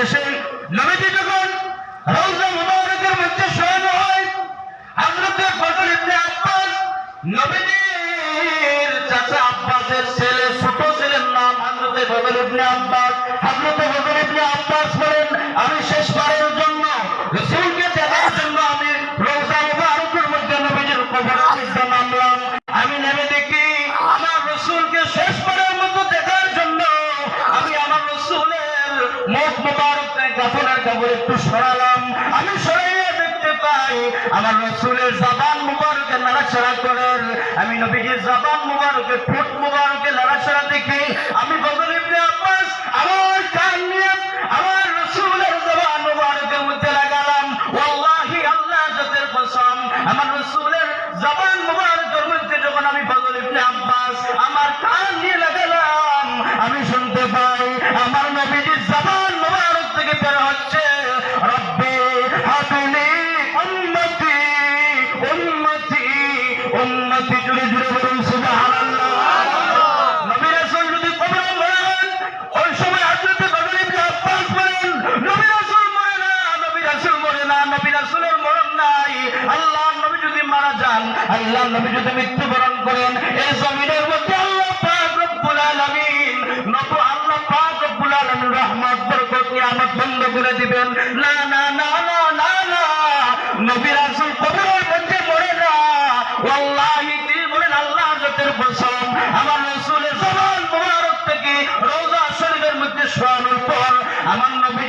শেষে নবীজি যখন রওজা মুবারকের মধ্যে শয়ন হয়, হযরত ফজল ইবনে আব্বাস, নবীজির চাচা আব্বাসের ছেলে, ছোট ছেলের নাম হযরত ফজল ইবনে আব্বাস। হযরত ফজল ইবনে আব্বাস বলেন, আমি শেষবারের জন্য রাসূলকে দেখার জন্য আমি রওজা মুবারকের মধ্যে নবীজির কবরের মধ্যে নামলাম। আমি নেমে দেখি আমার রাসূলকে শেষবারের মতো দেখার জন্য আমি আমার রাসূলের মুখ মুবারককে কাফনের কাপড় একটু সরালাম। আমি সরাইয়া দেখতে পাই আমার রাসূলের জবান মুবারকে নাড়াচাড়া করেন। আমি নবীজির জবান মুবারকে, ঠোঁট মুবারকে নাড়াচাড়া দেখি। আমি ফজল ইবনে আব্বাস আমার কান নিয়ে আমার রাসূলের জবান মুবারকের মধ্যে লাগালাম। ওয়াল্লাহি আল্লাহ জাতের কসম, আমার রাসূলের জবান মুবারকের মধ্যে যখন আমি ফজল ইবনে আব্বাস আমার কান নিয়ে লাগালাম, আমি শুনতে পাই আমার নবীজির জবান মুবারক থেকে বের হচ্ছে, রব্বি হাবলি উম্মতি উম্মতি উম্মতি। জুড়ে জুড়ে বলুন সুবহানাল্লাহ। নবী রাসূল যদি কবরে মরেন, ওই সময় হযরত ফজল ইবনে আব্বাস বলেন, নবী রাসূল মরে না, নবী রাসূল মরে না, নবী রাসূলের মরণ নাই। আল্লাহর নবী যদি মারা যান, আল্লাহর নবী যদি মৃত্যুবরণ করেন, এই জমিনের মধ্যে আল্লাহ পাক রব্বুল আলামিন, আল্লাহ পাক রব্বুল আলামিন রহমত বরকত নিয়ামত বন্ধ করে দিবেন। না না না না না না, নবী রাসূল কবরের মধ্যে মরে না। ওয়াল্লাহি তিনি বলেন, আল্লাহর জাতের কসম, আমার রাসূলের জবান মুবারক থেকে রওজা শরীফের মধ্যে শোয়ানোর পর আমার নবী